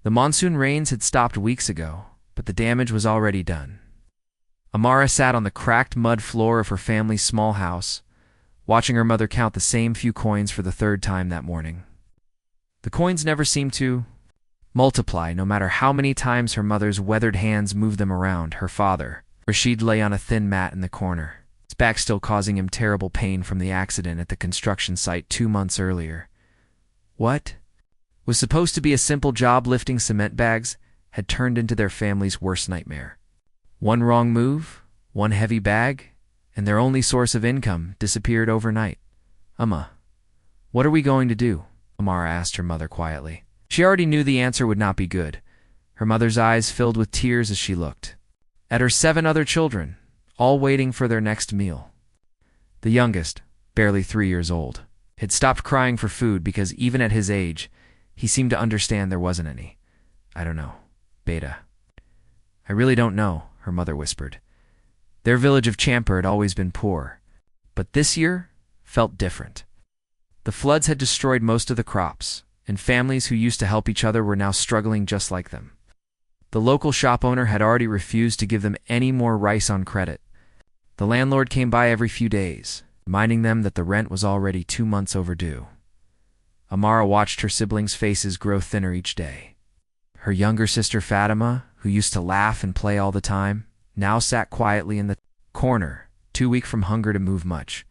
The monsoon rains had stopped weeks ago, but the damage was already done. Amara sat on the cracked mud floor of her family's small house, watching her mother count the same few coins for the third time that morning. The coins never seemed to multiply, no matter how many times her mother's weathered hands moved them around. Her father, Rashid, lay on a thin mat in the corner, his back still causing him terrible pain from the accident at the construction site 2 months earlier. What was supposed to be a simple job lifting cement bags had turned into their family's worst nightmare. One wrong move, one heavy bag, and their only source of income disappeared overnight. What are we going to do?" Amara asked her mother quietly. She already knew the answer would not be good. Her mother's eyes filled with tears as she looked at her 7 other children, all waiting for their next meal. The youngest, barely 3 years old, had stopped crying for food because even at his age, he seemed to understand there wasn't any. "I don't know, Beta. I really don't know," her mother whispered. Their village of Champer had always been poor, but this year felt different. The floods had destroyed most of the crops, and families who used to help each other were now struggling just like them. The local shop owner had already refused to give them any more rice on credit. The landlord came by every few days, reminding them that the rent was already 2 months overdue. Amara watched her siblings' faces grow thinner each day. Her younger sister Fatima, who used to laugh and play all the time, now sat quietly in the corner, too weak from hunger to move much.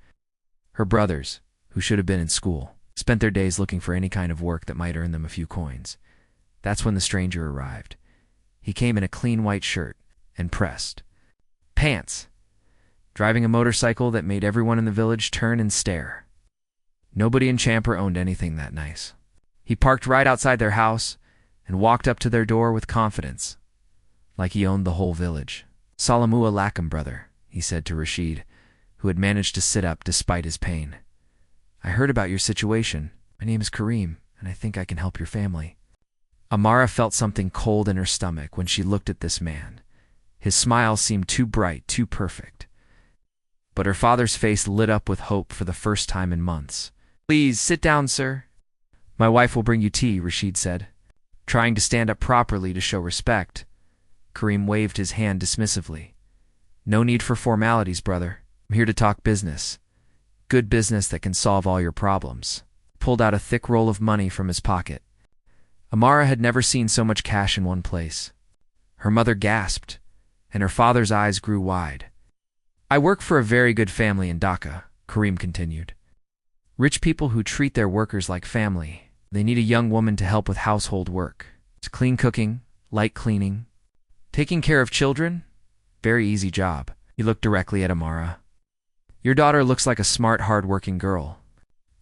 Her brothers, who should have been in school, spent their days looking for any kind of work that might earn them a few coins. That's when the stranger arrived. He came in a clean white shirt and pressed pants, driving a motorcycle that made everyone in the village turn and stare. Nobody in Champer owned anything that nice. He parked right outside their house and walked up to their door with confidence, like he owned the whole village. "Salamu alaikum, brother," he said to Rashid, who had managed to sit up despite his pain. "I heard about your situation. My name is Kareem, and I think I can help your family." Amara felt something cold in her stomach when she looked at this man. His smile seemed too bright, too perfect. But her father's face lit up with hope for the first time in months. "Please, sit down, sir." "My wife will bring you tea," Rashid said, trying to stand up properly to show respect. Kareem waved his hand dismissively. "No need for formalities, brother. I'm here to talk business. Good business that can solve all your problems." Pulled out a thick roll of money from his pocket. Amara had never seen so much cash in one place. Her mother gasped, and her father's eyes grew wide. "I work for a very good family in Dhaka," Kareem continued. "Rich people who treat their workers like family. They need a young woman to help with household work. It's clean cooking, light cleaning. Taking care of children? Very easy job." He looked directly at Amara. "Your daughter looks like a smart, hard-working girl.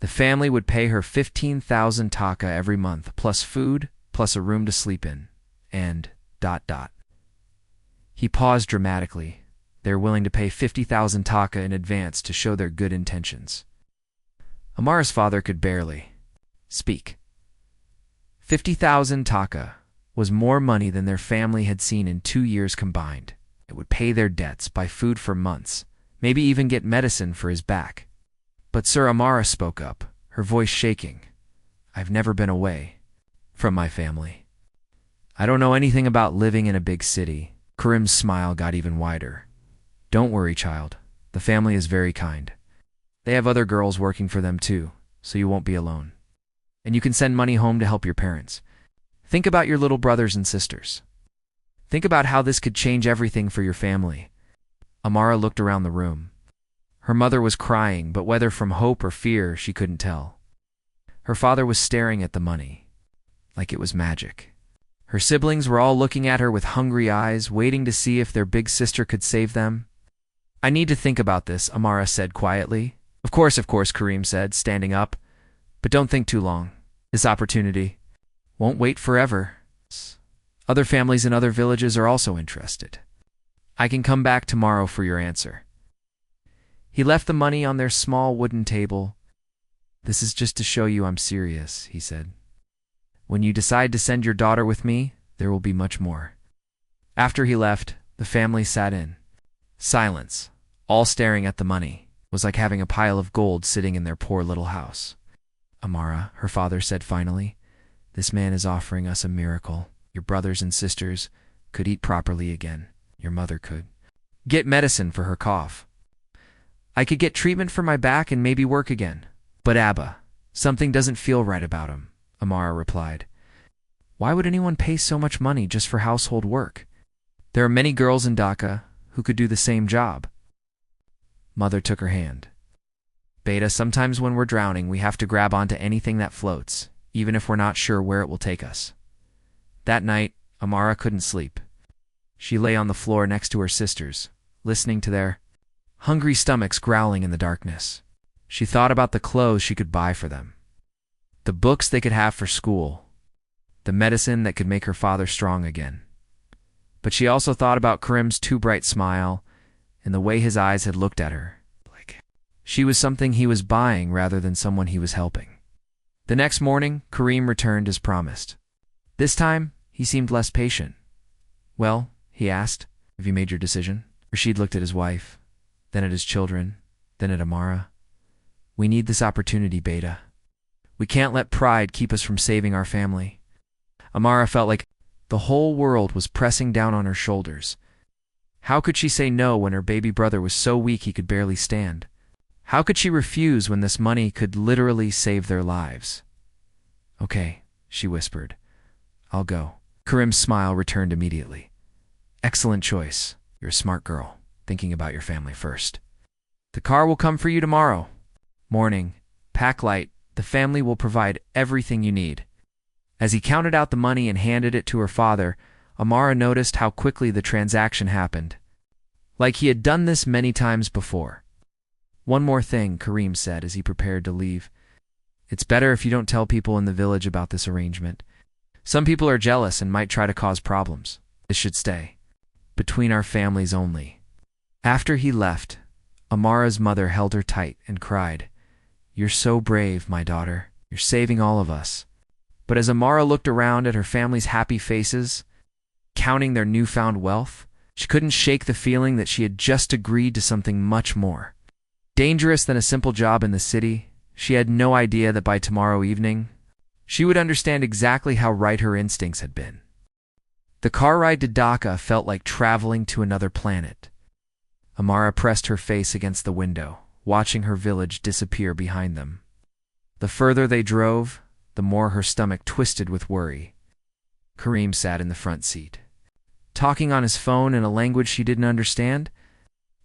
The family would pay her 15,000 taka every month, plus food, plus a room to sleep in, and ... He paused dramatically. They're willing to pay 50,000 taka in advance to show their good intentions. Amara's father could barely speak. 50,000 taka was more money than their family had seen in 2 years combined. It would pay their debts, buy food for months, maybe even get medicine for his back. "But Sir," Amara spoke up, her voice shaking. "I've never been away from my family. I don't know anything about living in a big city." Karim's smile got even wider. "Don't worry, child. The family is very kind. They have other girls working for them too, so you won't be alone. And you can send money home to help your parents. Think about your little brothers and sisters. Think about how this could change everything for your family." Amara looked around the room. Her mother was crying, but whether from hope or fear, she couldn't tell. Her father was staring at the money, like it was magic. Her siblings were all looking at her with hungry eyes, waiting to see if their big sister could save them. "I need to think about this," Amara said quietly. Of course, Kareem said, standing up. "But don't think too long. This opportunity won't wait forever. Other families in other villages are also interested. I can come back tomorrow for your answer." He left the money on their small wooden table. "This is just to show you I'm serious," he said. "When you decide to send your daughter with me, there will be much more." After he left, the family sat in silence, all staring at the money. It was like having a pile of gold sitting in their poor little house. "Amara," her father said finally, "this man is offering us a miracle. Your brothers and sisters could eat properly again. Your mother could get medicine for her cough. I could get treatment for my back and maybe work again. But Abba, something doesn't feel right about him, Amara replied. Why would anyone pay so much money just for household work? There are many girls in Dhaka who could do the same job. Mother took her hand. Beta, sometimes when we're drowning, we have to grab onto anything that floats, even if we're not sure where it will take us. That night, Amara couldn't sleep. She lay on the floor next to her sisters, listening to their hungry stomachs growling in the darkness. She thought about the clothes she could buy for them, the books they could have for school, the medicine that could make her father strong again. But she also thought about Karim's too bright smile and the way his eyes had looked at her. She was something he was buying rather than someone he was helping. The next morning, Karim returned as promised. This time, he seemed less patient. Well, he asked, have you made your decision? Rashid looked at his wife, then at his children, then at Amara. We need this opportunity, Beta. We can't let pride keep us from saving our family. Amara felt like the whole world was pressing down on her shoulders. How could she say no when her baby brother was so weak he could barely stand? How could she refuse when this money could literally save their lives? Okay, she whispered. I'll go. Karim's smile returned immediately. Excellent choice. You're a smart girl, thinking about your family first. The car will come for you tomorrow. Morning. Pack light. The family will provide everything you need. As he counted out the money and handed it to her father, Amara noticed how quickly the transaction happened. Like he had done this many times before. One more thing, Karim said as he prepared to leave. It's better if you don't tell people in the village about this arrangement. Some people are jealous and might try to cause problems. This should stay between our families only. After he left, Amara's mother held her tight and cried, You're so brave, my daughter. You're saving all of us. But as Amara looked around at her family's happy faces, counting their newfound wealth, she couldn't shake the feeling that she had just agreed to something much more dangerous than a simple job in the city. She had no idea that by tomorrow evening, she would understand exactly how right her instincts had been. The car ride to Dhaka felt like traveling to another planet. Amara pressed her face against the window, watching her village disappear behind them. The further they drove, the more her stomach twisted with worry. Karim sat in the front seat, talking on his phone in a language she didn't understand,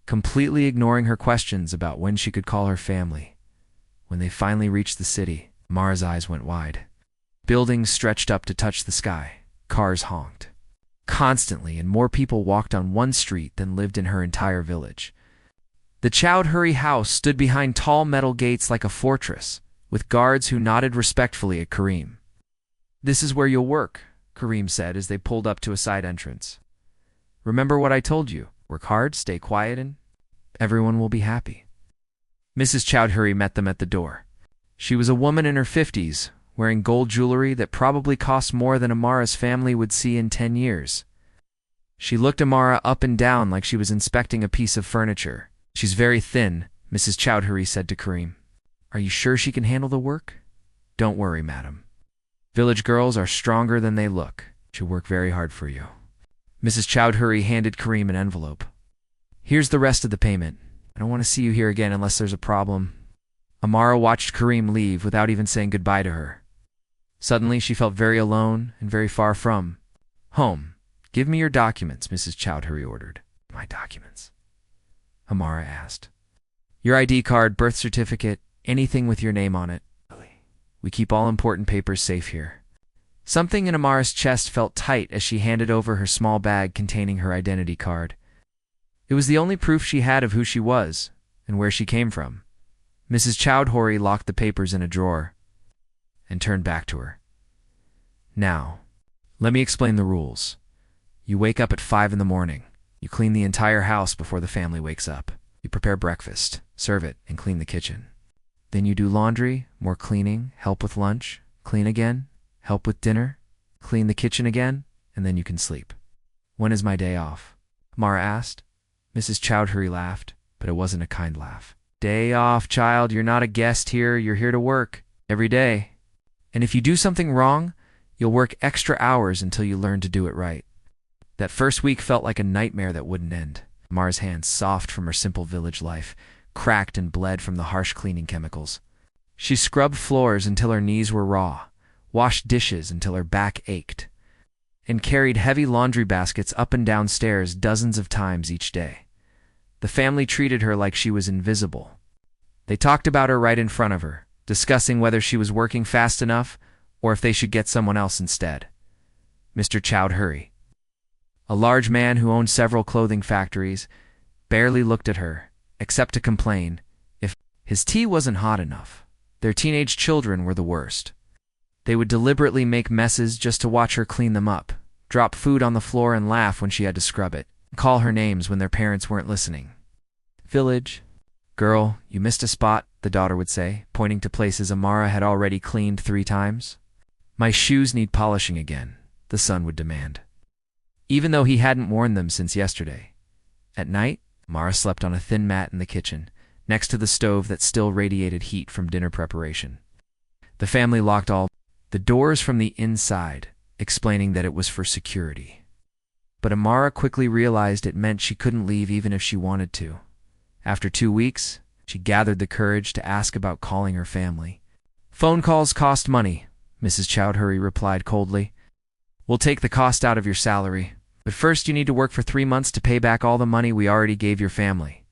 completely ignoring her questions about when she could call her family. When they finally reached the city, Amara's eyes went wide. Buildings stretched up to touch the sky. Cars honked constantly, and more people walked on one street than lived in her entire village. The Chowdhury house stood behind tall metal gates like a fortress, with guards who nodded respectfully at Karim. This is where you'll work, Karim said as they pulled up to a side entrance. Remember what I told you. Work hard, stay quiet, and everyone will be happy. Mrs. Chowdhury met them at the door. She was a woman in her 50s, wearing gold jewelry that probably cost more than Amara's family would see in 10 years. She looked Amara up and down like she was inspecting a piece of furniture. She's very thin, Mrs. Chowdhury said to Karim. Are you sure she can handle the work? Don't worry, madam. Village girls are stronger than they look. She'll work very hard for you. Mrs. Chowdhury handed Karim an envelope. Here's the rest of the payment. I don't want to see you here again unless there's a problem. Amara watched Karim leave without even saying goodbye to her. Suddenly, she felt very alone and very far from home. Give me your documents, Mrs. Chowdhury ordered. My documents? Amara asked. Your ID card, birth certificate, anything with your name on it. We keep all important papers safe here. Something in Amara's chest felt tight as she handed over her small bag containing her identity card. It was the only proof she had of who she was and where she came from. Mrs. Chowdhury locked the papers in a drawer and turned back to her. Now, let me explain the rules. You wake up at 5 in the morning. You clean the entire house before the family wakes up. You prepare breakfast, serve it, and clean the kitchen. Then you do laundry, more cleaning, help with lunch, clean again, help with dinner, clean the kitchen again, and then you can sleep. When is my day off? Amara asked. Mrs. Chowdhury laughed, but it wasn't a kind laugh. Day off, child. You're not a guest here. You're here to work every day. And if you do something wrong, You'll work extra hours until you learn to do it right. That first week felt like a nightmare that wouldn't end. Amara's hands, soft from her simple village life, cracked and bled from the harsh cleaning chemicals. She scrubbed floors until her knees were raw, washed dishes until her back ached, and carried heavy laundry baskets up and down stairs dozens of times each day. The family treated her like she was invisible. They talked about her right in front of her, discussing whether she was working fast enough or if they should get someone else instead. Mr. Chowdhury, a large man who owned several clothing factories, barely looked at her, except to complain if his tea wasn't hot enough. Their teenage children were the worst. They would deliberately make messes just to watch her clean them up, drop food on the floor and laugh when she had to scrub it, call her names when their parents weren't listening. Village. Girl, you missed a spot, the daughter would say, pointing to places Amara had already cleaned 3 times. My shoes need polishing again, the son would demand, even though he hadn't worn them since yesterday. At night, Amara slept on a thin mat in the kitchen, next to the stove that still radiated heat from dinner preparation. The family locked all the doors from the inside, explaining that it was for security. But Amara quickly realized it meant she couldn't leave even if she wanted to. After 2 weeks, she gathered the courage to ask about calling her family. Phone calls cost money, Mrs. Chowdhury replied coldly. We'll take the cost out of your salary, but first you need to work for 3 months to pay back all the money we already gave your family.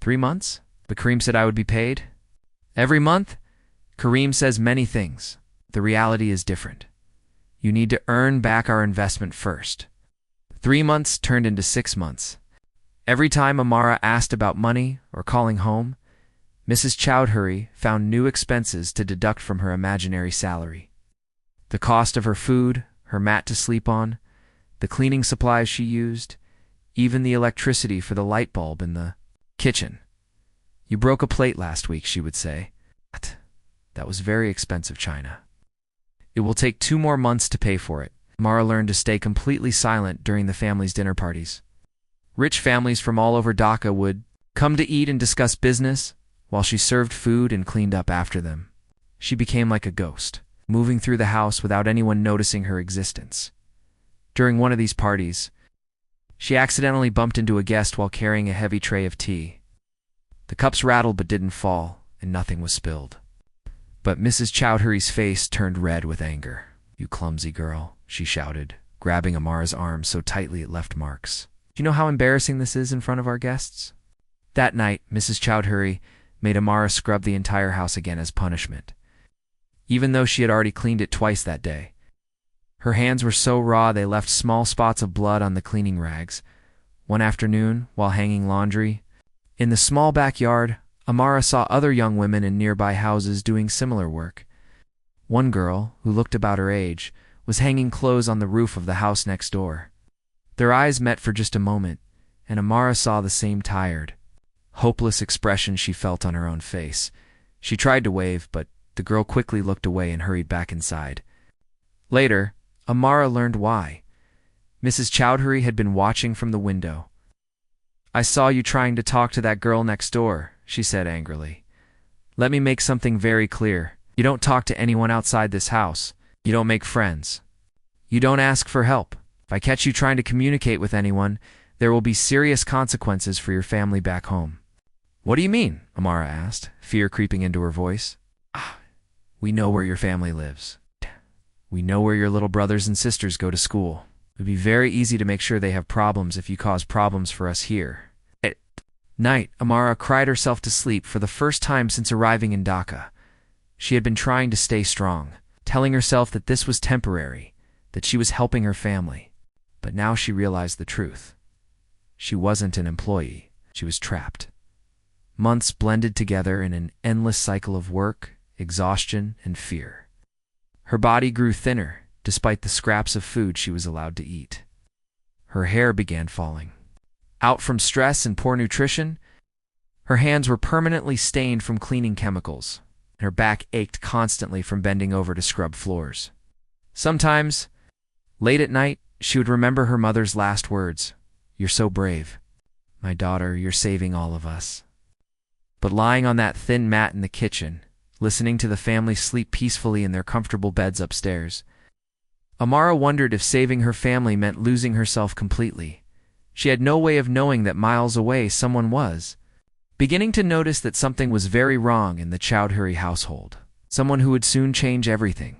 3 months? But Kareem said I would be paid. Every month? Kareem says many things. The reality is different. You need to earn back our investment first. 3 months turned into 6 months. Every time Amara asked about money or calling home, Mrs. Chowdhury found new expenses to deduct from her imaginary salary. The cost of her food, her mat to sleep on, the cleaning supplies she used, even the electricity for the light bulb in the kitchen. You broke a plate last week, she would say. That was very expensive china. It will take 2 more months to pay for it. Amara learned to stay completely silent during the family's dinner parties. Rich families from all over Dhaka would come to eat and discuss business, while she served food and cleaned up after them. She became like a ghost, moving through the house without anyone noticing her existence. During one of these parties, she accidentally bumped into a guest while carrying a heavy tray of tea. The cups rattled but didn't fall, and nothing was spilled. But Mrs. Chowdhury's face turned red with anger. You clumsy girl, she shouted, grabbing Amara's arm so tightly it left marks. Do you know how embarrassing this is in front of our guests? That night, Mrs. Chowdhury made Amara scrub the entire house again as punishment, even though she had already cleaned it twice that day. Her hands were so raw they left small spots of blood on the cleaning rags. One afternoon, while hanging laundry, in the small backyard, Amara saw other young women in nearby houses doing similar work. One girl, who looked about her age, was hanging clothes on the roof of the house next door. Their eyes met for just a moment, and Amara saw the same tired, hopeless expression she felt on her own face. She tried to wave, but the girl quickly looked away and hurried back inside. Later, Amara learned why. Mrs. Chowdhury had been watching from the window. I saw you trying to talk to that girl next door, she said angrily. Let me make something very clear. You don't talk to anyone outside this house. You don't make friends. You don't ask for help. If I catch you trying to communicate with anyone, there will be serious consequences for your family back home. What do you mean? Amara asked, fear creeping into her voice. We know where your family lives. We know where your little brothers and sisters go to school. It would be very easy to make sure they have problems if you cause problems for us here. At night, Amara cried herself to sleep for the first time since arriving in Dhaka. She had been trying to stay strong, telling herself that this was temporary, that she was helping her family. But now she realized the truth. She wasn't an employee. She was trapped. Months blended together in an endless cycle of work, exhaustion, and fear. Her body grew thinner, despite the scraps of food she was allowed to eat. Her hair began falling. Out from stress and poor nutrition, her hands were permanently stained from cleaning chemicals, and her back ached constantly from bending over to scrub floors. Sometimes, late at night, she would remember her mother's last words. You're so brave. My daughter, you're saving all of us. But lying on that thin mat in the kitchen, listening to the family sleep peacefully in their comfortable beds upstairs, Amara wondered if saving her family meant losing herself completely. She had no way of knowing that miles away someone was beginning to notice that something was very wrong in the Chowdhury household, someone who would soon change everything.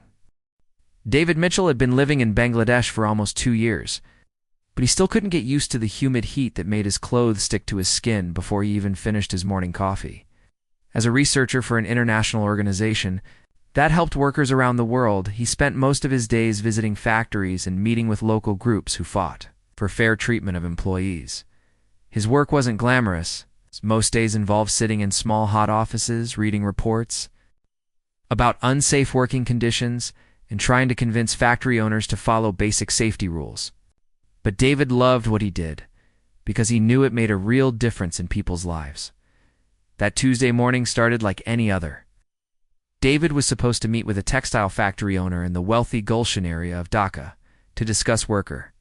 David Mitchell had been living in Bangladesh for almost 2 years, but he still couldn't get used to the humid heat that made his clothes stick to his skin before he even finished his morning coffee. As a researcher for an international organization that helped workers around the world, he spent most of his days visiting factories and meeting with local groups who fought for fair treatment of employees. His work wasn't glamorous. Most days involved sitting in small hot offices, reading reports about unsafe working conditions, and trying to convince factory owners to follow basic safety rules. But David loved what he did because he knew it made a real difference in people's lives. That Tuesday morning started like any other. David was supposed to meet with a textile factory owner in the wealthy Gulshan area of Dhaka to discuss worker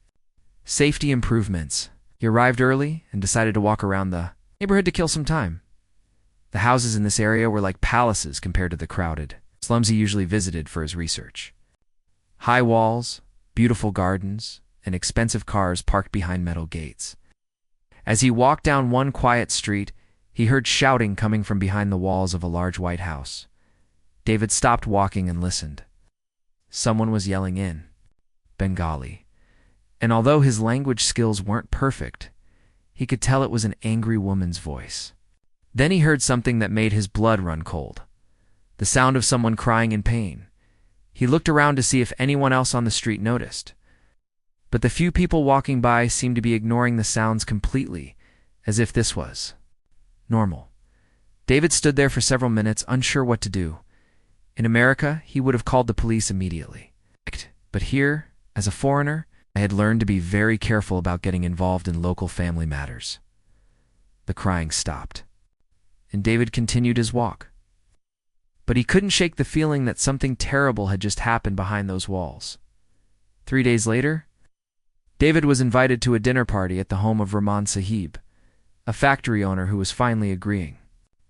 safety improvements. He arrived early and decided to walk around the neighborhood to kill some time. The houses in this area were like palaces compared to the crowded slums he usually visited for his research. High walls, beautiful gardens, and expensive cars parked behind metal gates. As he walked down one quiet street, he heard shouting coming from behind the walls of a large white house. David stopped walking and listened. Someone was yelling in Bengali, and although his language skills weren't perfect, he could tell it was an angry woman's voice. Then he heard something that made his blood run cold. The sound of someone crying in pain. He looked around to see if anyone else on the street noticed. But the few people walking by seemed to be ignoring the sounds completely, as if this was normal. David stood there for several minutes, unsure what to do. In America, he would have called the police immediately. But here, as a foreigner, I had learned to be very careful about getting involved in local family matters. The crying stopped, and David continued his walk. But he couldn't shake the feeling that something terrible had just happened behind those walls. 3 days later, David was invited to a dinner party at the home of Rahman Sahib, a factory owner who was finally agreeing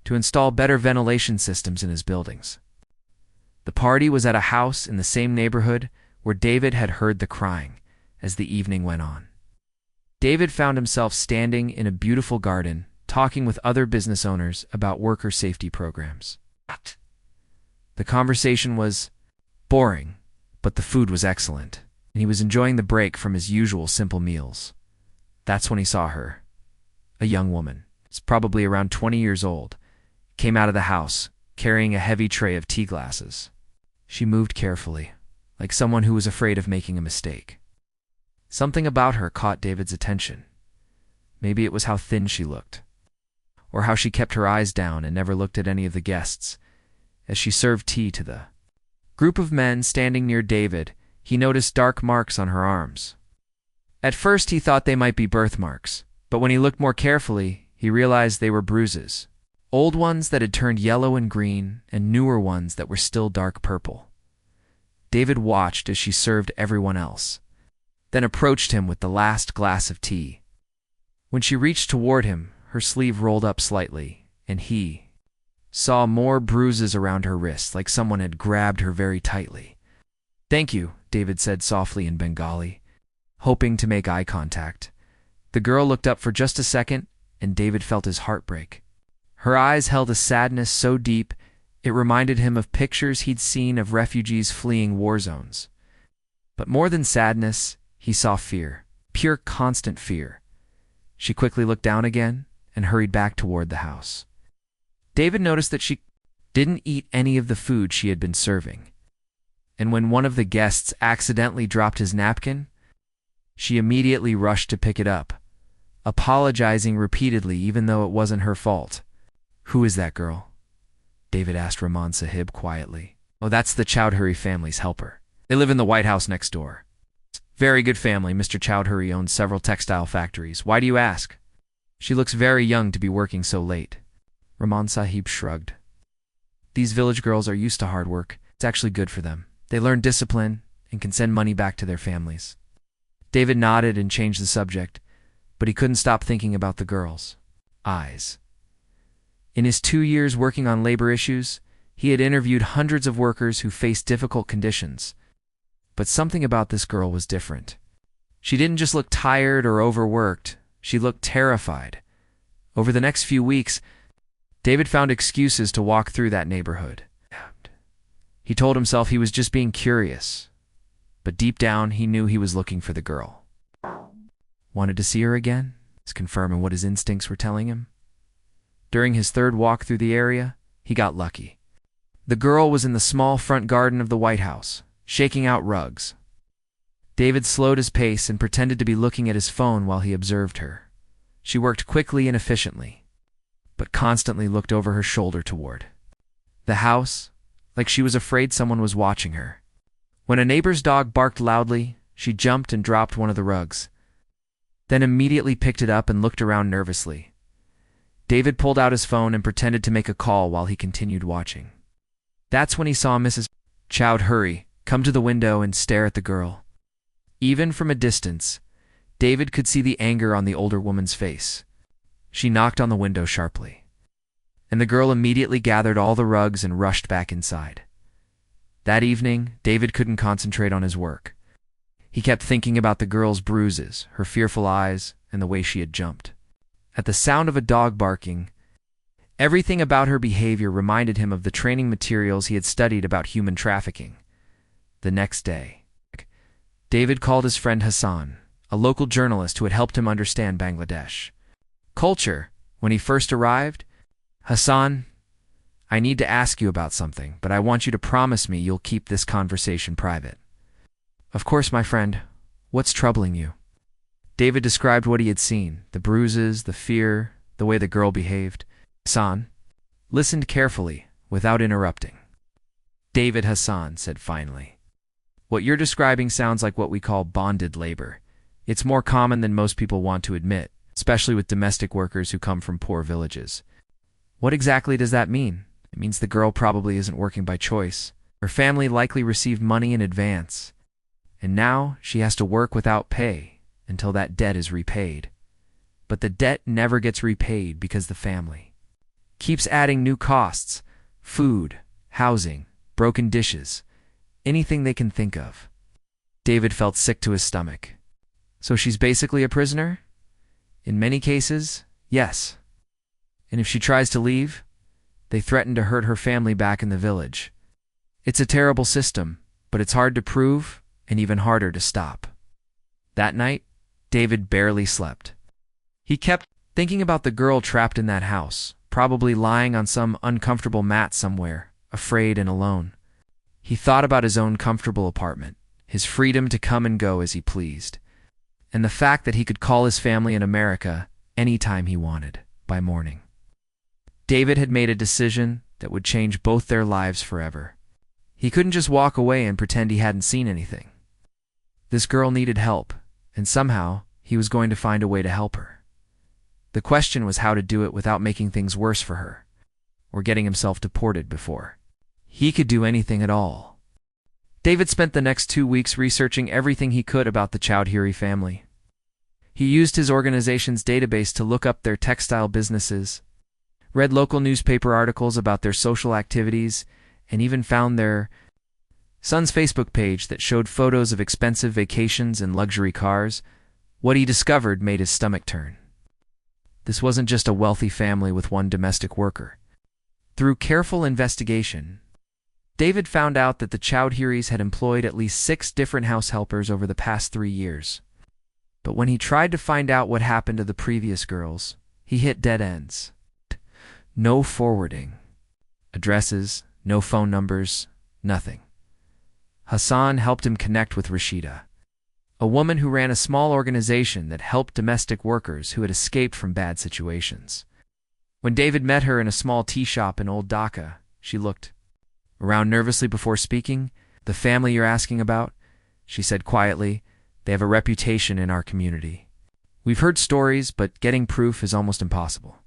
to install better ventilation systems in his buildings. The party was at a house in the same neighborhood where David had heard the crying as the evening went on. David found himself standing in a beautiful garden, talking with other business owners about worker safety programs. The conversation was boring, but the food was excellent, and he was enjoying the break from his usual simple meals. That's when he saw her. A young woman, probably around 20 years old, came out of the house, carrying a heavy tray of tea glasses. She moved carefully, like someone who was afraid of making a mistake. Something about her caught David's attention. Maybe it was how thin she looked, or how she kept her eyes down and never looked at any of the guests. As she served tea to the group of men standing near David, he noticed dark marks on her arms. At first he thought they might be birthmarks, but when he looked more carefully, he realized they were bruises. Old ones that had turned yellow and green, and newer ones that were still dark purple. David watched as she served everyone else, then approached him with the last glass of tea. When she reached toward him, her sleeve rolled up slightly, and he saw more bruises around her wrists, like someone had grabbed her very tightly. "Thank you," David said softly in Bengali, hoping to make eye contact. The girl looked up for just a second, and David felt his heart break. Her eyes held a sadness so deep, it reminded him of pictures he'd seen of refugees fleeing war zones. But more than sadness, he saw fear, pure constant fear. She quickly looked down again and hurried back toward the house. David noticed that she didn't eat any of the food she had been serving, and when one of the guests accidentally dropped his napkin, she immediately rushed to pick it up, apologizing repeatedly even though it wasn't her fault. "Who is that girl?" David asked Rahman Sahib quietly. "Oh, that's the Chowdhury family's helper. They live in the White House next door. Very good family. Mr. Chowdhury owns several textile factories. Why do you ask? She looks very young to be working so late." Rahman Sahib shrugged. "These village girls are used to hard work. It's actually good for them. They learn discipline and can send money back to their families." David nodded and changed the subject, but he couldn't stop thinking about the girls' eyes. In his 2 years working on labor issues, he had interviewed hundreds of workers who faced difficult conditions. but something about this girl was different. She didn't just look tired or overworked, she looked terrified. Over the next few weeks, David found excuses to walk through that neighborhood. He told himself he was just being curious, but deep down he knew he was looking for the girl. Wanted to see her again? He's confirming what his instincts were telling him. During his third walk through the area, he got lucky. The girl was in the small front garden of the White House, shaking out rugs. David slowed his pace and pretended to be looking at his phone while he observed her. She worked quickly and efficiently, but constantly looked over her shoulder toward the house, like she was afraid someone was watching her. When a neighbor's dog barked loudly, she jumped and dropped one of the rugs, then immediately picked it up and looked around nervously. David pulled out his phone and pretended to make a call while he continued watching. That's when he saw Mrs. Chowdhury come to the window and stare at the girl. Even from a distance, David could see the anger on the older woman's face. She knocked on the window sharply, and the girl immediately gathered all the rugs and rushed back inside. That evening, David couldn't concentrate on his work. He kept thinking about the girl's bruises, her fearful eyes, and the way she had jumped. At the sound of a dog barking, everything about her behavior reminded him of the training materials he had studied about human trafficking. The next day, David called his friend Hassan, a local journalist who had helped him understand Bangladesh culture. When he first arrived, "Hassan, I need to ask you about something, but I want you to promise me you'll keep this conversation private." "Of course, my friend. What's troubling you?" David described what he had seen, the bruises, the fear, the way the girl behaved. Hassan listened carefully, without interrupting. Hassan said finally, "What you're describing sounds like what we call bonded labor. It's more common than most people want to admit, especially with domestic workers who come from poor villages." "What exactly does that mean?" "It means the girl probably isn't working by choice. Her family likely received money in advance, and now she has to work without pay until that debt is repaid. But the debt never gets repaid because the family keeps adding new costs: food, housing, broken dishes, anything they can think of." David felt sick to his stomach. "So she's basically a prisoner?" "In many cases, yes. And if she tries to leave, they threaten to hurt her family back in the village. It's a terrible system, but it's hard to prove and even harder to stop." That night, David barely slept. He kept thinking about the girl trapped in that house, probably lying on some uncomfortable mat somewhere, afraid and alone. He thought about his own comfortable apartment, his freedom to come and go as he pleased, and the fact that he could call his family in America any time he wanted, by morning. David had made a decision that would change both their lives forever. He couldn't just walk away and pretend he hadn't seen anything. This girl needed help, and somehow he was going to find a way to help her. The question was how to do it without making things worse for her, or getting himself deported before he could do anything at all. David spent the next 2 weeks researching everything he could about the Chowdhury family. He used his organization's database to look up their textile businesses, read local newspaper articles about their social activities, and even found their son's Facebook page that showed photos of expensive vacations and luxury cars. What he discovered made his stomach turn. This wasn't just a wealthy family with one domestic worker. Through careful investigation, David found out that the Chowdhurys had employed at least 6 different house helpers over the past 3 years. But when he tried to find out what happened to the previous girls, he hit dead ends. No forwarding, addresses, no phone numbers, nothing. Hassan helped him connect with Rashida, a woman who ran a small organization that helped domestic workers who had escaped from bad situations. When David met her in a small tea shop in Old Dhaka, she looked around nervously before speaking. "The family you're asking about," she said quietly, "they have a reputation in our community. We've heard stories, but getting proof is almost impossible.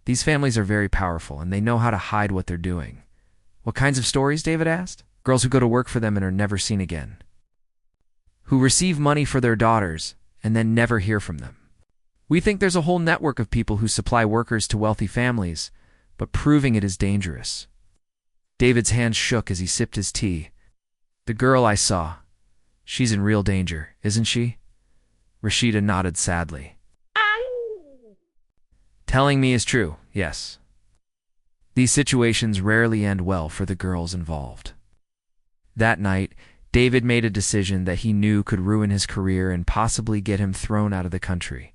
These families are very powerful, and they know how to hide what they're doing." "What kinds of stories?" David asked. "Girls who go to work for them and are never seen again, who receive money for their daughters and then never hear from them. We think there's a whole network of people who supply workers to wealthy families, but proving it is dangerous." David's hands shook as he sipped his tea. "The girl I saw, She's in real danger, isn't she? Rashida nodded sadly. Telling me is true, yes. These situations rarely end well for the girls involved. That night, David made a decision that he knew could ruin his career and possibly get him thrown out of the country.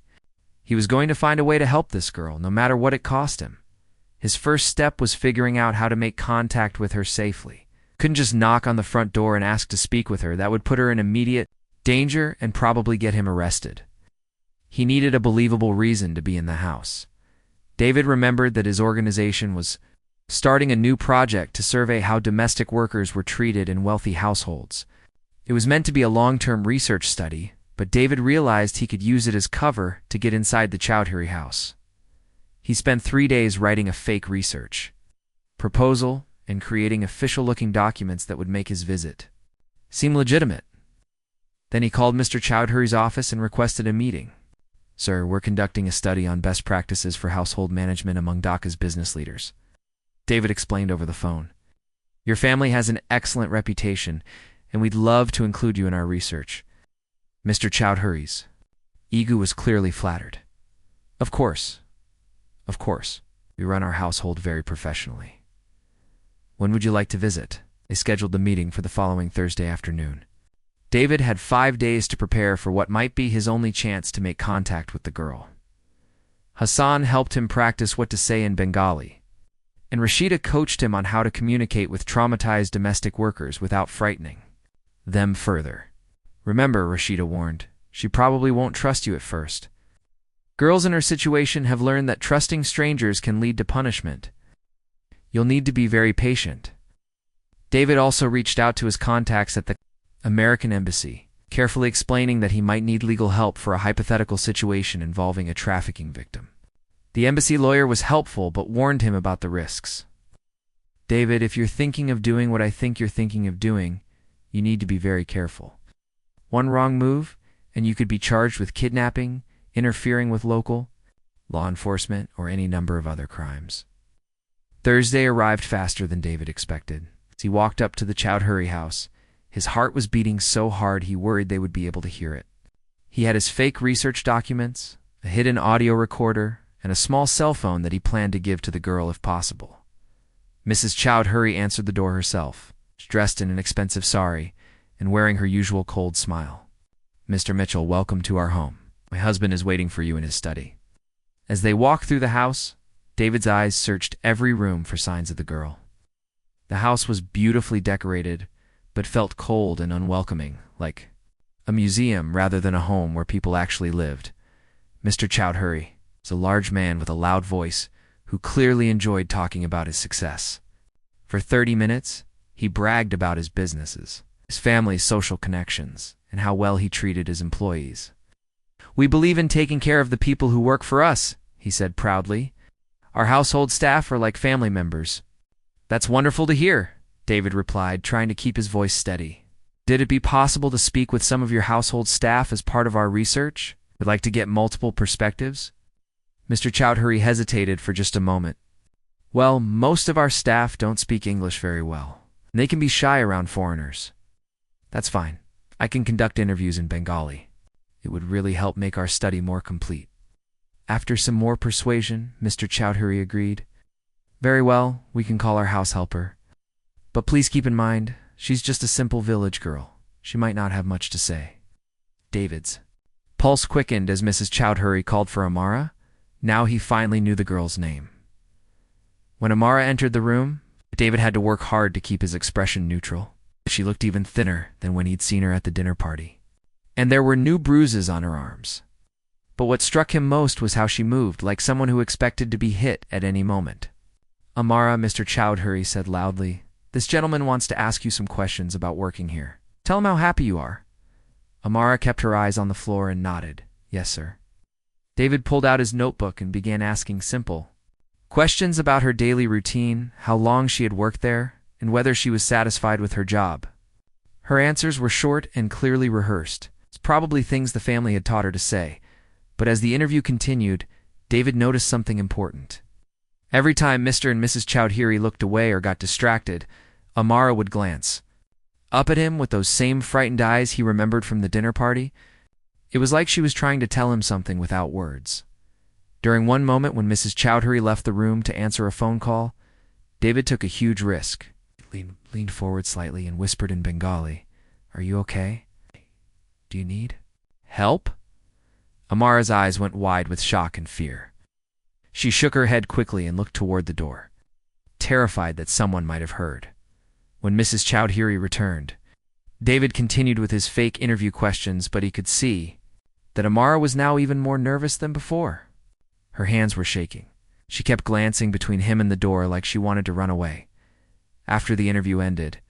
He was going to find a way to help this girl, no matter what it cost him. His first step was figuring out how to make contact with her safely. Couldn't just knock on the front door and ask to speak with her. That would put her in immediate danger and probably get him arrested. He needed a believable reason to be in the house. David remembered that his organization was starting a new project to survey how domestic workers were treated in wealthy households. It was meant to be a long-term research study, but David realized he could use it as cover to get inside the Chowdhury house. He spent 3 days writing a fake research proposal and creating official-looking documents that would make his visit seem legitimate. Then he called Mr. Chowdhury's office and requested a meeting. Sir, we're conducting a study on best practices for household management among Dhaka's business leaders. David explained over the phone. Your family has an excellent reputation, and we'd love to include you in our research. Mr. Chowdhury's ego was clearly flattered. Of course. Of course. We run our household very professionally. When would you like to visit? They scheduled the meeting for the following Thursday afternoon. David had 5 days to prepare for what might be his only chance to make contact with the girl. Hassan helped him practice what to say in Bengali, and Rashida coached him on how to communicate with traumatized domestic workers without frightening them further. Remember, Rashida warned, she probably won't trust you at first. Girls in her situation have learned that trusting strangers can lead to punishment. You'll need to be very patient. David also reached out to his contacts at the American Embassy, carefully explaining that he might need legal help for a hypothetical situation involving a trafficking victim. The embassy lawyer was helpful but warned him about the risks. David, if you're thinking of doing what I think you're thinking of doing, you need to be very careful. One wrong move, and you could be charged with kidnapping, interfering with local law enforcement, or any number of other crimes. Thursday arrived faster than David expected. As he walked up to the Chowdhury house, his heart was beating so hard he worried they would be able to hear it. He had his fake research documents, a hidden audio recorder, and a small cell phone that he planned to give to the girl if possible. Mrs. Chowdhury answered the door herself, dressed in an expensive sari and wearing her usual cold smile. Mr. Mitchell, welcome to our home. My husband is waiting for you in his study. As they walked through the house, David's eyes searched every room for signs of the girl. The house was beautifully decorated, but felt cold and unwelcoming, like a museum rather than a home where people actually lived. Mr. Chowdhury was a large man with a loud voice who clearly enjoyed talking about his success. For 30 minutes, he bragged about his businesses, his family's social connections, and how well he treated his employees. We believe in taking care of the people who work for us, he said proudly. Our household staff are like family members. That's wonderful to hear, David replied, trying to keep his voice steady. Did it be possible to speak with some of your household staff as part of our research? We'd like to get multiple perspectives. Mr. Chowdhury hesitated for just a moment. Well, most of our staff don't speak English very well, and they can be shy around foreigners. That's fine. I can conduct interviews in Bengali. It would really help make our study more complete. After some more persuasion, Mr. Chowdhury agreed. Very well, we can call our house helper. But please keep in mind, she's just a simple village girl. She might not have much to say. David's pulse quickened as Mrs. Chowdhury called for Amara. Now he finally knew the girl's name. When Amara entered the room, David had to work hard to keep his expression neutral. She looked even thinner than when he'd seen her at the dinner party. And there were new bruises on her arms. But what struck him most was how she moved, like someone who expected to be hit at any moment. Amara, Mr. Chowdhury said loudly, this gentleman wants to ask you some questions about working here. Tell him how happy you are. Amara kept her eyes on the floor and nodded. Yes, sir. David pulled out his notebook and began asking simple questions about her daily routine, how long she had worked there, and whether she was satisfied with her job. Her answers were short and clearly rehearsed. It's probably things the family had taught her to say. But as the interview continued, David noticed something important. Every time Mr. and Mrs. Chowdhury looked away or got distracted, Amara would glance up at him with those same frightened eyes he remembered from the dinner party. It was like she was trying to tell him something without words. During one moment when Mrs. Chowdhury left the room to answer a phone call, David took a huge risk. He leaned forward slightly and whispered in Bengali, "Are you okay? Do you need help?" Amara's eyes went wide with shock and fear. She shook her head quickly and looked toward the door, terrified that someone might have heard. When Mrs. Chowdhury returned, David continued with his fake interview questions, but he could see that Amara was now even more nervous than before. Her hands were shaking. She kept glancing between him and the door like she wanted to run away. After the interview ended,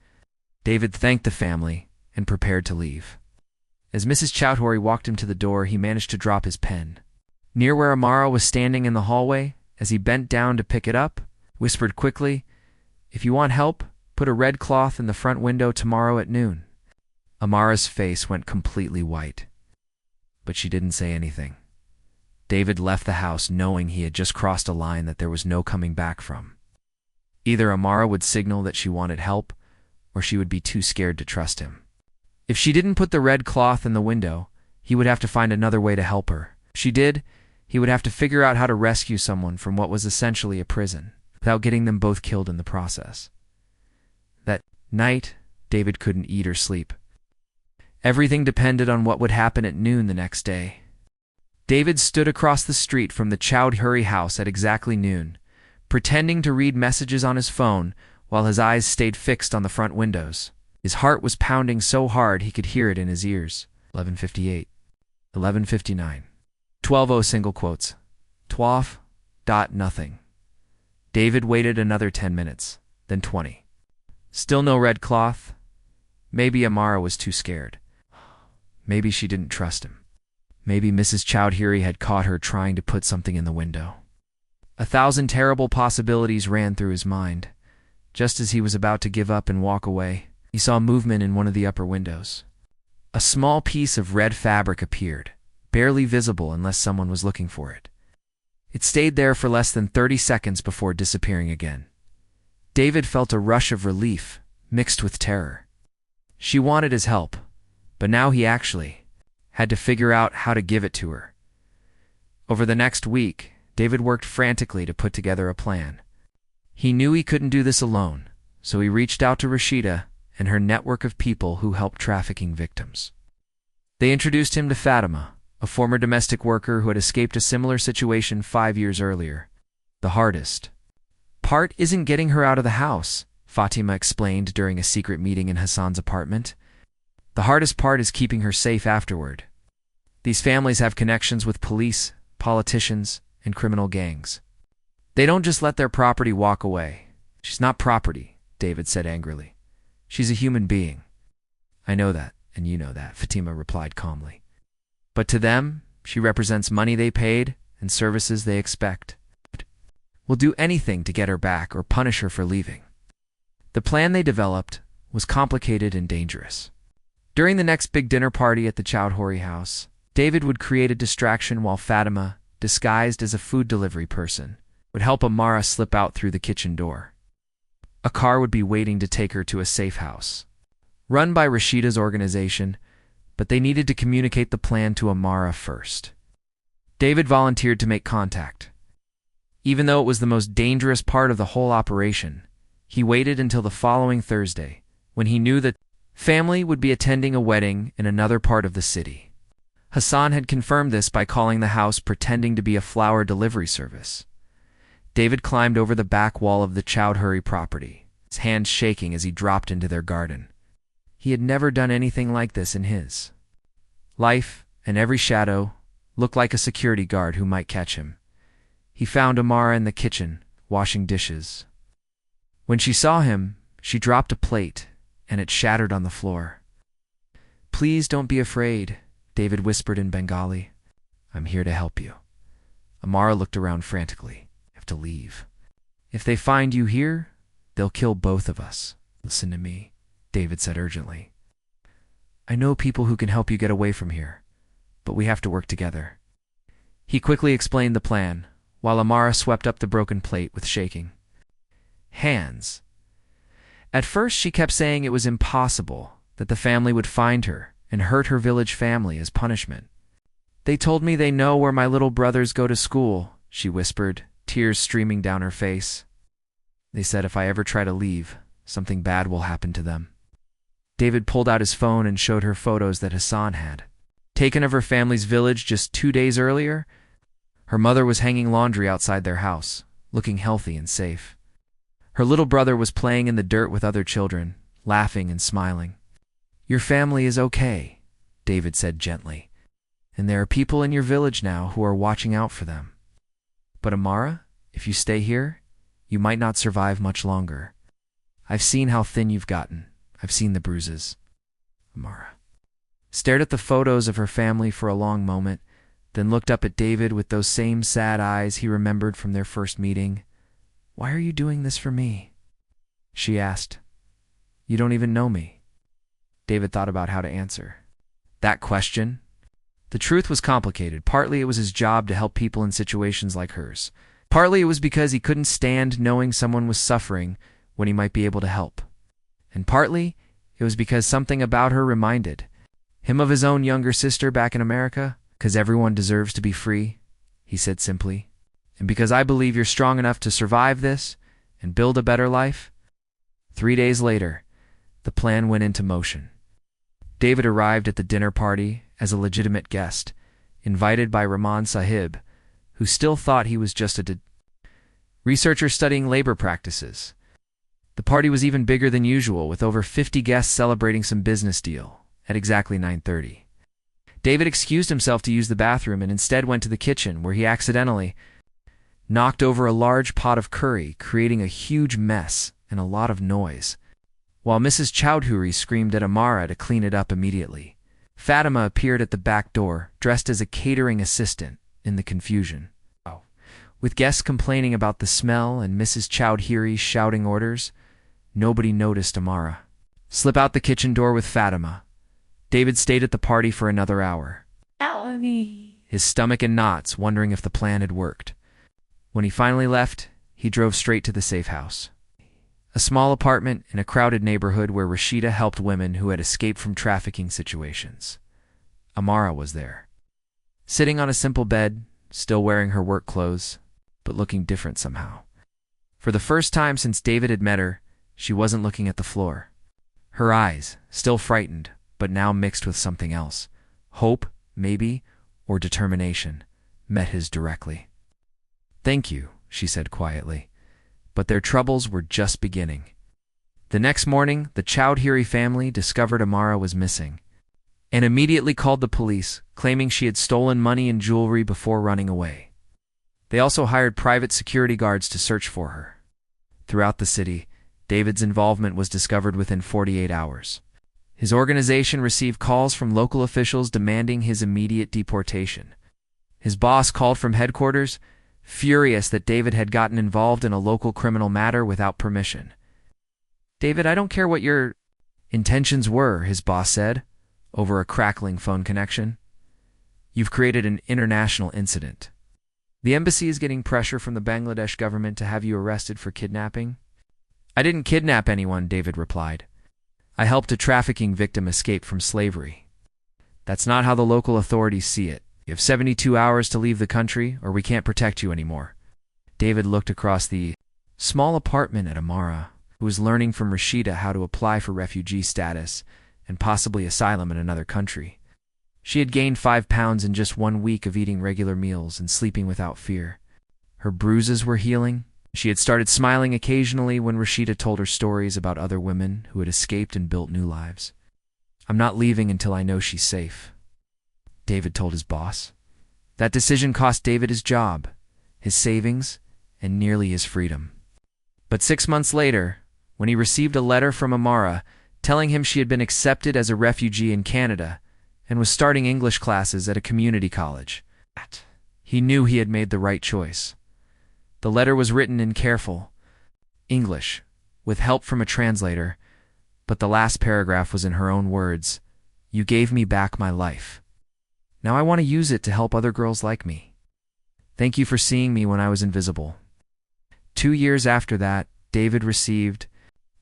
David thanked the family and prepared to leave. As Mrs. Chowdhury walked him to the door, he managed to drop his pen. Near where Amara was standing in the hallway, as he bent down to pick it up, whispered quickly, "If you want help, put a red cloth in the front window tomorrow at noon." Amara's face went completely white, but she didn't say anything. David left the house knowing he had just crossed a line that there was no coming back from. Either Amara would signal that she wanted help, or she would be too scared to trust him. If she didn't put the red cloth in the window, he would have to find another way to help her. If she did, he would have to figure out how to rescue someone from what was essentially a prison, without getting them both killed in the process. That night, David couldn't eat or sleep. Everything depended on what would happen at noon the next day. David stood across the street from the Chowdhury house at exactly noon, pretending to read messages on his phone while his eyes stayed fixed on the front windows. His heart was pounding so hard he could hear it in his ears. 11:58, 11:59, 12:00 single quotes, 12.nothing. David waited another 10 minutes, then 20. Still no red cloth. Maybe Amara was too scared. Maybe she didn't trust him. Maybe Mrs. Chowdhury had caught her trying to put something in the window. 1,000 terrible possibilities ran through his mind. Just as he was about to give up and walk away, he saw movement in one of the upper windows. A small piece of red fabric appeared, barely visible unless someone was looking for it. It stayed there for less than 30 seconds before disappearing again. David felt a rush of relief, mixed with terror. She wanted his help, but now he actually had to figure out how to give it to her. Over the next week, David worked frantically to put together a plan. He knew he couldn't do this alone, so he reached out to Rashida and her network of people who help trafficking victims. They introduced him to Fatima, a former domestic worker who had escaped a similar situation 5 years earlier. "The hardest part isn't getting her out of the house," Fatima explained during a secret meeting in Hassan's apartment. "The hardest part is keeping her safe afterward. These families have connections with police, politicians, and criminal gangs. They don't just let their property walk away." "She's not property," David said angrily. "She's a human being." "I know that, and you know that," Fatima replied calmly. "But to them, she represents money they paid and services they expect. We'll do anything to get her back or punish her for leaving." The plan they developed was complicated and dangerous. During the next big dinner party at the Chowdhury house, David would create a distraction while Fatima, disguised as a food delivery person, would help Amara slip out through the kitchen door. A car would be waiting to take her to a safe house, run by Rashida's organization, but they needed to communicate the plan to Amara first. David volunteered to make contact. Even though it was the most dangerous part of the whole operation, he waited until the following Thursday, when he knew that family would be attending a wedding in another part of the city. Hassan had confirmed this by calling the house pretending to be a flower delivery service. David climbed over the back wall of the Chowdhury property, his hands shaking as he dropped into their garden. He had never done anything like this in his life, and every shadow looked like a security guard who might catch him. He found Amara in the kitchen, washing dishes. When she saw him, she dropped a plate, and it shattered on the floor. "Please don't be afraid," David whispered in Bengali. "I'm here to help you." Amara looked around frantically. "I have to leave. If they find you here, they'll kill both of us." "Listen to me," David said urgently. "I know people who can help you get away from here, but we have to work together." He quickly explained the plan, while Amara swept up the broken plate with shaking hands. At first, she kept saying it was impossible, that the family would find her and hurt her village family as punishment. "They told me they know where my little brothers go to school," she whispered, tears streaming down her face. "They said if I ever try to leave, something bad will happen to them." David pulled out his phone and showed her photos that Hassan had taken of her family's village just 2 days earlier. Her mother was hanging laundry outside their house, looking healthy and safe. Her little brother was playing in the dirt with other children, laughing and smiling. "Your family is okay," David said gently, "and there are people in your village now who are watching out for them. But Amara, if you stay here, you might not survive much longer. I've seen how thin you've gotten. I've seen the bruises." Amara stared at the photos of her family for a long moment, then looked up at David with those same sad eyes he remembered from their first meeting. "Why are you doing this for me?" she asked. "You don't even know me." David thought about how to answer that question. The truth was complicated. Partly it was his job to help people in situations like hers. Partly it was because he couldn't stand knowing someone was suffering when he might be able to help. And partly it was because something about her reminded him of his own younger sister back in America. "'Cause everyone deserves to be free," he said simply. "And because I believe you're strong enough to survive this and build a better life." 3 days later, the plan went into motion. David arrived at the dinner party as a legitimate guest, invited by Rahman Sahib, who still thought he was just a researcher studying labor practices. The party was even bigger than usual, with over 50 guests celebrating some business deal at exactly 9:30. David excused himself to use the bathroom and instead went to the kitchen, where he accidentally knocked over a large pot of curry, creating a huge mess and a lot of noise, while Mrs. Chowdhury screamed at Amara to clean it up immediately. Fatima appeared at the back door, dressed as a catering assistant, in the confusion. With guests complaining about the smell and Mrs. Chowdhury shouting orders, nobody noticed Amara slip out the kitchen door with Fatima. David stayed at the party for another hour, his stomach in knots, wondering if the plan had worked. When he finally left, he drove straight to the safe house, a small apartment in a crowded neighborhood where Rashida helped women who had escaped from trafficking situations. Amara was there, sitting on a simple bed, still wearing her work clothes, but looking different somehow. For the first time since David had met her, she wasn't looking at the floor. Her eyes, still frightened, but now mixed with something else, hope, maybe, or determination, met his directly. "Thank you," she said quietly, but their troubles were just beginning. The next morning, the Chowdhury family discovered Amara was missing, and immediately called the police, claiming she had stolen money and jewelry before running away. They also hired private security guards to search for her. Throughout the city, David's involvement was discovered within 48 hours. His organization received calls from local officials demanding his immediate deportation. His boss called from headquarters, furious that David had gotten involved in a local criminal matter without permission. "David, I don't care what your intentions were," his boss said, over a crackling phone connection. "You've created an international incident. The embassy is getting pressure from the Bangladesh government to have you arrested for kidnapping." "I didn't kidnap anyone," David replied. "I helped a trafficking victim escape from slavery." "That's not how the local authorities see it. You have 72 hours to leave the country, or we can't protect you anymore." David looked across the small apartment at Amara, who was learning from Rashida how to apply for refugee status and possibly asylum in another country. She had gained 5 pounds in just 1 week of eating regular meals and sleeping without fear. Her bruises were healing. She had started smiling occasionally when Rashida told her stories about other women who had escaped and built new lives. "I'm not leaving until I know she's safe," David told his boss. That decision cost David his job, his savings, and nearly his freedom. But 6 months later, when he received a letter from Amara telling him she had been accepted as a refugee in Canada and was starting English classes at a community college, he knew he had made the right choice. The letter was written in careful English, with help from a translator, but the last paragraph was in her own words. "You gave me back my life. Now I want to use it to help other girls like me. Thank you for seeing me when I was invisible." 2 years after that, David received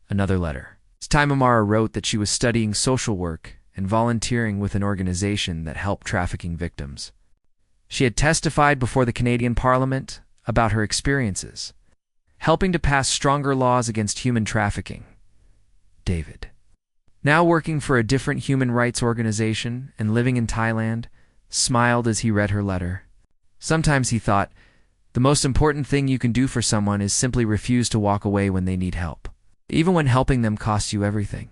Another letter. This time Amara wrote that she was studying social work and volunteering with an organization that helped trafficking victims. She had testified before the Canadian Parliament about her experiences, helping to pass stronger laws against human trafficking. David, now working for a different human rights organization and living in Thailand, smiled as he read her letter. Sometimes he thought, the most important thing you can do for someone is simply refuse to walk away when they need help, even when helping them costs you everything.